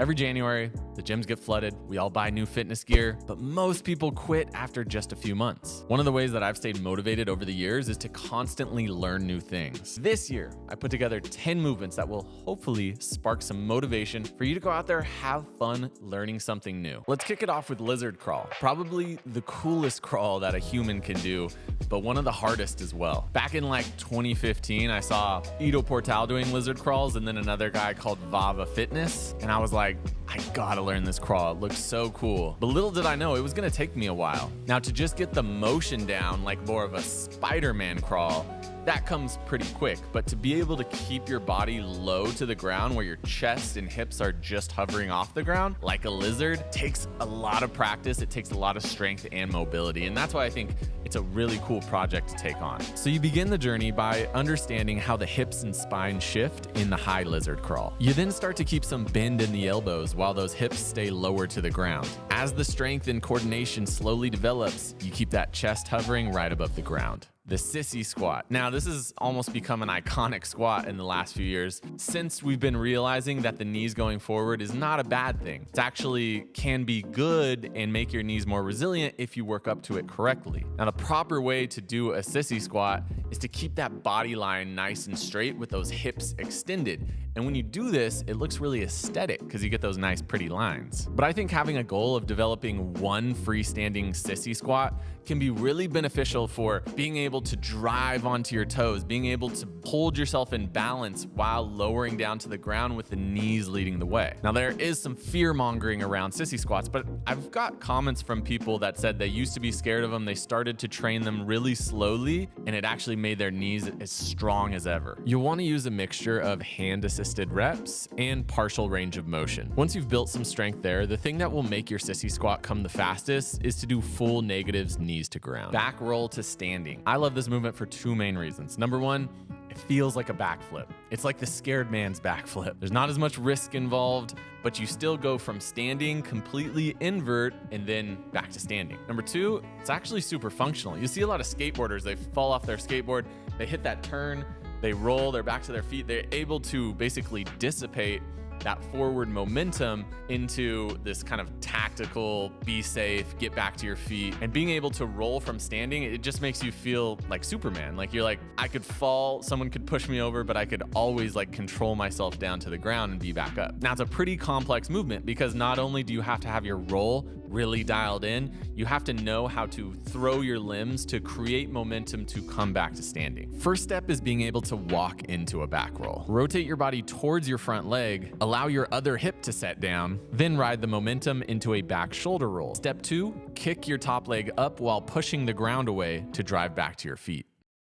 Every January, the gyms get flooded, we all buy new fitness gear, but most people quit after just a few months. One of the ways that I've stayed motivated over the years is to constantly learn new things. This year, I put together 10 movements that will hopefully spark some motivation for you to go out there, have fun learning something new. Let's kick it off with lizard crawl. Probably the coolest crawl that a human can do, but one of the hardest as well. Back in like 2015, I saw Ido Portal doing lizard crawls and then another guy called Vava Fitness, and I was like, I gotta learn this crawl. It looks so cool. But little did I know it was gonna take me a while. Now, to just get the motion down like more of a Spider-Man crawl, that comes pretty quick, but to be able to keep your body low to the ground where your chest and hips are just hovering off the ground like a lizard takes a lot of practice. It takes a lot of strength and mobility, and that's why I think it's a really cool project to take on. So you begin the journey by understanding how the hips and spine shift in the high lizard crawl. You then start to keep some bend in the elbows while those hips stay lower to the ground. As the strength and coordination slowly develops, you keep that chest hovering right above the ground. The Sissy Squat. Now, this has almost become an iconic squat in the last few years since we've been realizing that the knees going forward is not a bad thing. It actually can be good and make your knees more resilient if you work up to it correctly. Now, the proper way to do a Sissy Squat is to keep that body line nice and straight with those hips extended. And when you do this, it looks really aesthetic because you get those nice, pretty lines. But I think having a goal of developing one freestanding Sissy Squat can be really beneficial for being able to drive onto your toes, being able to hold yourself in balance while lowering down to the ground with the knees leading the way. Now, there is some fear mongering around Sissy Squats, but I've got comments from people that said they used to be scared of them. They started to train them really slowly, and it actually made their knees as strong as ever. You'll want to use a mixture of hand-assisted reps and partial range of motion. Once you've built some strength there, the thing that will make your Sissy Squat come the fastest is to do full negatives knees to ground. Back roll to standing. I love this movement for two main reasons. Number one, it feels like a backflip. It's like the scared man's backflip. There's not as much risk involved, but you still go from standing, completely invert, and then back to standing. Number two, it's actually super functional. You see a lot of skateboarders, they fall off their skateboard, they hit that turn, they roll, they're back to their feet. They're able to basically dissipate that forward momentum into this kind of tactical, be safe, get back to your feet. And being able to roll from standing, it just makes you feel like Superman. Like you're like, I could fall, someone could push me over, but I could always like control myself down to the ground and be back up. Now, it's a pretty complex movement because not only do you have to have your roll really dialed in, you have to know how to throw your limbs to create momentum to come back to standing. First step is being able to walk into a back roll. Rotate your body towards your front leg, allow your other hip to set down, then ride the momentum into a back shoulder roll. Step two, kick your top leg up while pushing the ground away to drive back to your feet.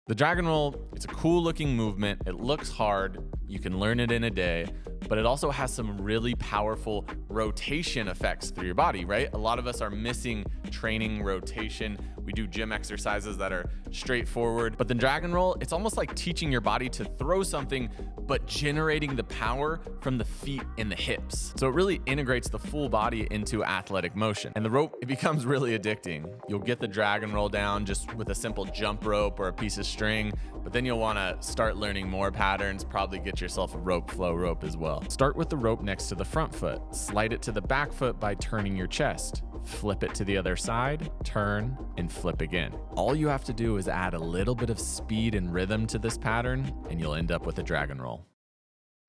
The dragon roll, it's a cool looking movement. It looks hard. You can learn it in a day, but it also has some really powerful rotation effects through your body, right? A lot of us are missing training rotation. We do gym exercises that are straightforward, but the dragon roll, it's almost like teaching your body to throw something, but generating the power from the feet and the hips. So it really integrates the full body into athletic motion. And the rope, it becomes really addicting. You'll get the dragon roll down just with a simple jump rope or a piece of string, but then you'll want to start learning more patterns, probably get yourself a rope flow rope as well. Start with the rope next to the front foot. Slide it to the back foot by turning your chest. Flip it to the other side, turn, and flip again. All you have to do is add a little bit of speed and rhythm to this pattern, and you'll end up with a dragon roll.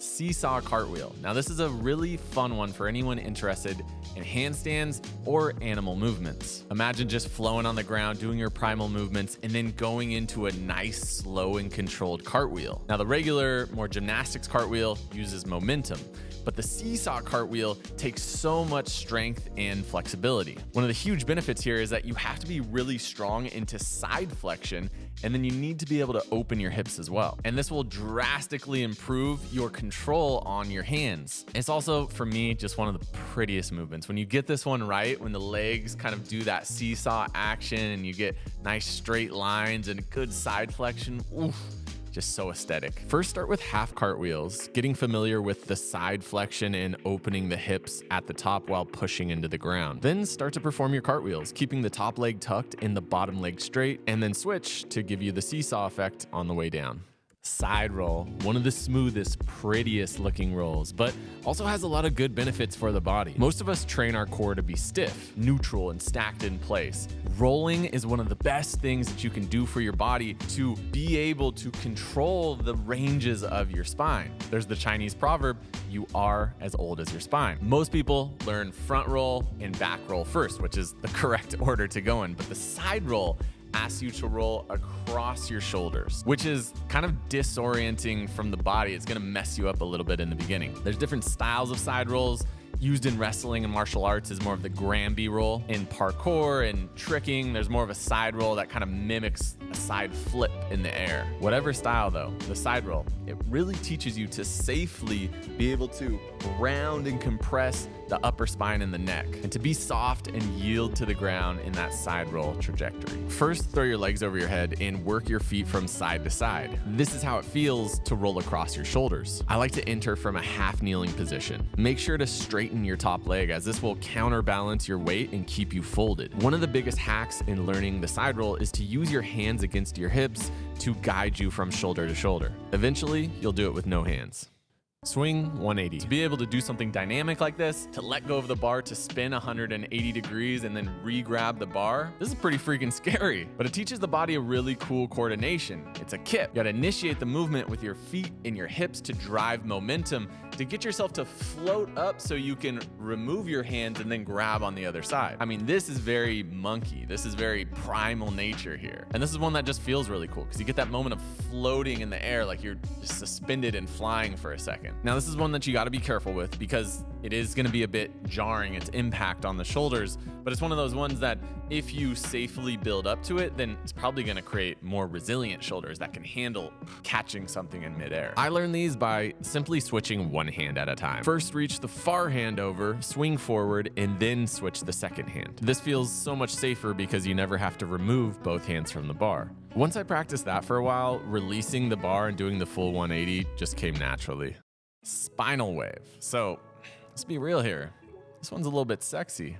Seesaw Cartwheel. Now, this is a really fun one for anyone interested in handstands or animal movements. Imagine just flowing on the ground, doing your primal movements, and then going into a nice, slow and controlled cartwheel. Now, the regular, more gymnastics cartwheel uses momentum, but the seesaw cartwheel takes so much strength and flexibility. One of the huge benefits here is that you have to be really strong into side flexion, and then you need to be able to open your hips as well. And this will drastically improve your control on your hands. It's also, for me, just one of the prettiest movements. When you get this one right, when the legs kind of do that seesaw action and you get nice straight lines and a good side flexion, oof. Just so aesthetic. First, start with half cartwheels, getting familiar with the side flexion and opening the hips at the top while pushing into the ground. Then start to perform your cartwheels, keeping the top leg tucked and the bottom leg straight, and then switch to give you the seesaw effect on the way down. Side roll, one of the smoothest, prettiest looking rolls, but also has a lot of good benefits for the body. Most of us train our core to be stiff, neutral, and stacked in place. Rolling is one of the best things that you can do for your body to be able to control the ranges of your spine. There's the Chinese proverb, you are as old as your spine. Most people learn front roll and back roll first, which is the correct order to go in, but the side roll asks you to roll across your shoulders, which is kind of disorienting from the body. It's gonna mess you up a little bit in the beginning. There's different styles of side rolls. Used in wrestling and martial arts is more of the Granby roll. In parkour and tricking, there's more of a side roll that kind of mimics a side flip in the air. Whatever style though, the side roll, it really teaches you to safely be able to round and compress the upper spine and the neck, and to be soft and yield to the ground in that side roll trajectory. First, throw your legs over your head and work your feet from side to side. This is how it feels to roll across your shoulders. I like to enter from a half kneeling position. Make sure to straighten your top leg, as this will counterbalance your weight and keep you folded. One of the biggest hacks in learning the side roll is to use your hands against your hips to guide you from shoulder to shoulder. Eventually, you'll do it with no hands. Swing 180. To be able to do something dynamic like this, to let go of the bar, to spin 180 degrees and then re-grab the bar, this is pretty freaking scary, but it teaches the body a really cool coordination. It's a kip. You gotta initiate the movement with your feet and your hips to drive momentum, to get yourself to float up so you can remove your hands and then grab on the other side. I mean, this is very monkey. This is very primal nature here. And this is one that just feels really cool because you get that moment of floating in the air like you're just suspended and flying for a second. Now, this is one that you got to be careful with because it is going to be a bit jarring, its impact on the shoulders, but it's one of those ones that if you safely build up to it, then it's probably going to create more resilient shoulders that can handle catching something in midair. I learned these by simply switching one hand at a time. First, reach the far hand over, swing forward, and then switch the second hand. This feels so much safer because you never have to remove both hands from the bar. Once I practiced that for a while, releasing the bar and doing the full 180 just came naturally. Spinal Wave. So let's be real here. This one's a little bit sexy.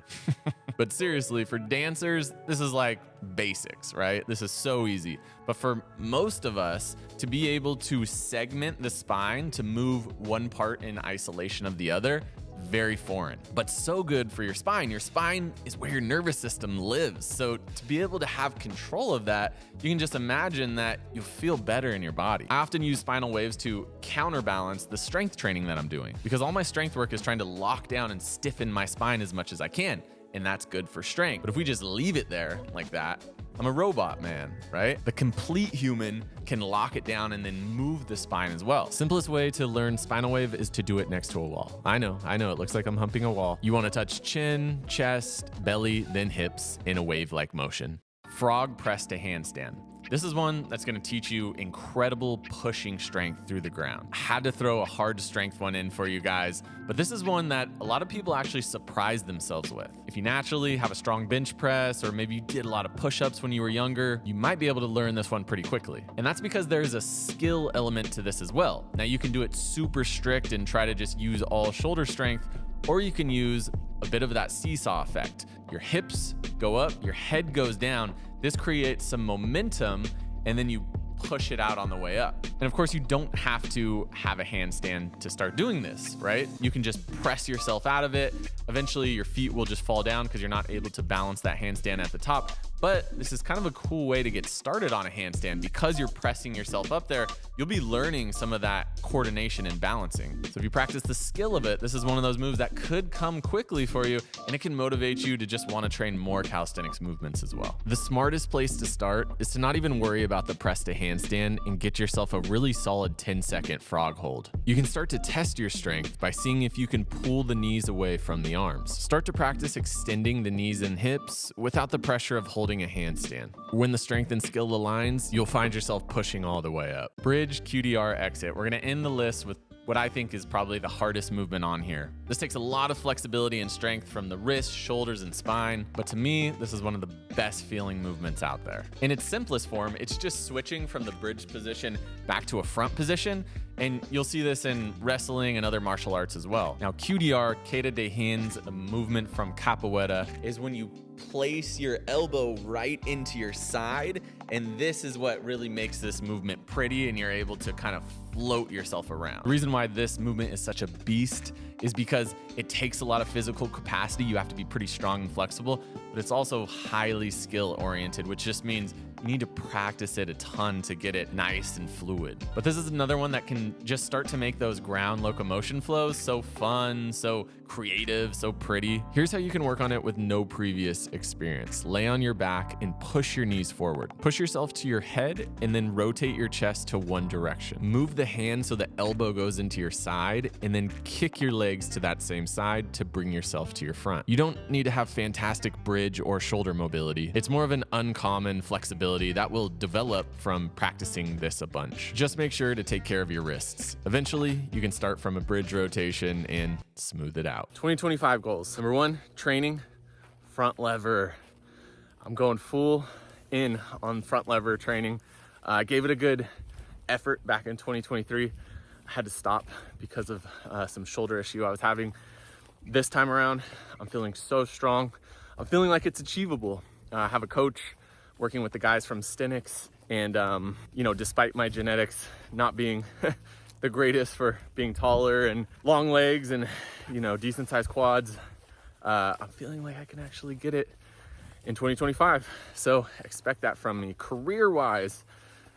But seriously, for dancers, this is like basics, right? This is so easy. But for most of us, to be able to segment the spine, to move one part in isolation of the other, very foreign, but so good for your spine. Your spine is where your nervous system lives. So to be able to have control of that, you can just imagine that you'll feel better in your body. I often use spinal waves to counterbalance the strength training that I'm doing because all my strength work is trying to lock down and stiffen my spine as much as I can. And that's good for strength. But if we just leave it there like that, I'm a robot man, right? The complete human can lock it down and then move the spine as well. Simplest way to learn spinal wave is to do it next to a wall. I know, it looks like I'm humping a wall. You want to touch chin, chest, belly, then hips in a wave-like motion. Frog press to handstand. This is one that's going to teach you incredible pushing strength through the ground. I had to throw a hard strength one in for you guys, but this is one that a lot of people actually surprise themselves with. If you naturally have a strong bench press, or maybe you did a lot of push-ups when you were younger, you might be able to learn this one pretty quickly. And that's because there's a skill element to this as well. Now you can do it super strict and try to just use all shoulder strength, or you can use a bit of that seesaw effect. Your hips go up, your head goes down. This creates some momentum, and then you push it out on the way up. And of course, you don't have to have a handstand to start doing this, right? You can just press yourself out of it. Eventually, your feet will just fall down because you're not able to balance that handstand at the top. But this is kind of a cool way to get started on a handstand. Because you're pressing yourself up there, you'll be learning some of that coordination and balancing. So if you practice the skill of it, this is one of those moves that could come quickly for you, and it can motivate you to just want to train more calisthenics movements as well. The smartest place to start is to not even worry about the press to handstand and get yourself a really solid 10-second frog hold. You can start to test your strength by seeing if you can pull the knees away from the arms. Start to practice extending the knees and hips without the pressure of holding a handstand. When the strength and skill aligns, you'll find yourself pushing all the way up. Bridge, QDR, exit. We're going to end the list with what I think is probably the hardest movement on here. This takes a lot of flexibility and strength from the wrists, shoulders, and spine, but to me, this is one of the best feeling movements out there. In its simplest form, it's just switching from the bridge position back to a front position, and you'll see this in wrestling and other martial arts as well. Now, QDR, queda de hands, a movement from capoeira, is when you place your elbow right into your side, and this is what really makes this movement pretty, and you're able to kind of float yourself around. The reason why this movement is such a beast is because it takes a lot of physical capacity. You have to be pretty strong and flexible, but it's also highly skill oriented, which just means you need to practice it a ton to get it nice and fluid. But this is another one that can just start to make those ground locomotion flows so fun, so creative, so pretty. Here's how you can work on it with no previous experience. Lay on your back and push your knees forward. Push yourself to your head and then rotate your chest to one direction. Move the hand so the elbow goes into your side, and then kick your legs to that same side to bring yourself to your front. You don't need to have fantastic bridge or shoulder mobility. It's more of an uncommon flexibility that will develop from practicing this a bunch. Just make sure to take care of your wrists. Eventually, you can start from a bridge rotation and smooth it out. 2025 goals. Number 1, training, front lever. I'm going full in on front lever training. I gave it a good effort back in 2023. I had to stop because of some shoulder issue I was having. This time around, I'm feeling so strong. I'm feeling like it's achievable. I have a coach working with the guys from Calisthenics, and you know, despite my genetics not being the greatest for being taller and long legs and, you know, decent sized quads, I'm feeling like I can actually get it in 2025. So expect that from me. Career wise,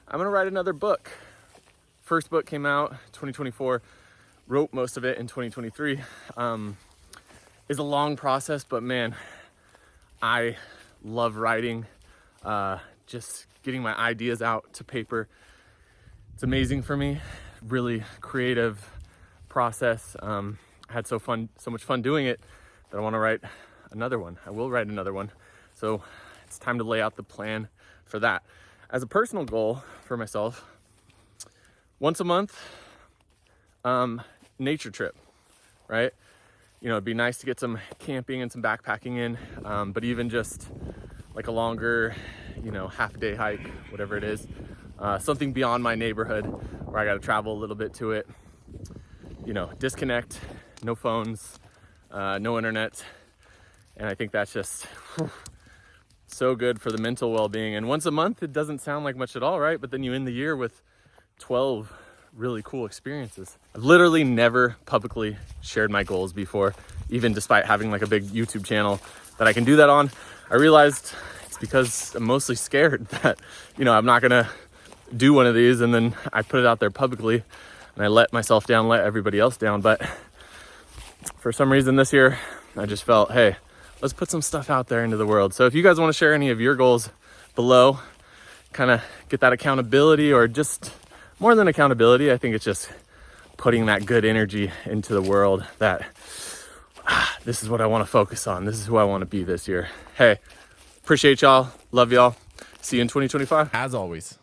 I'm gonna write another book. First book came out 2024, wrote most of it in 2023. It's a long process, but man, I love writing, just getting my ideas out to paper. It's amazing for me, really creative process. I had so much fun doing it that I want to write another one. I will write another one. So it's time to lay out the plan for that. As a personal goal for myself, once a month, nature trip, right? You know, it'd be nice to get some camping and some backpacking in, but even just like a longer, you know, half-day hike, whatever it is, something beyond my neighborhood where I got to travel a little bit to it, you know, disconnect, no phones, no internet. And I think that's just so good for the mental well-being. And once a month, it doesn't sound like much at all, right? But then you end the year with 12 really cool experiences. I've literally never publicly shared my goals before, even despite having like a big YouTube channel that I can do that on. I realized it's because I'm mostly scared that, you know, I'm not gonna do one of these, and then I put it out there publicly and I let myself down, let everybody else down. But for some reason this year, I just felt, hey, let's put some stuff out there into the world. So if you guys want to share any of your goals below, kind of get that accountability, or just more than accountability, I think it's just putting that good energy into the world that this is what I want to focus on. This is who I want to be this year. Hey, appreciate y'all. Love y'all. See you in 2025. As always,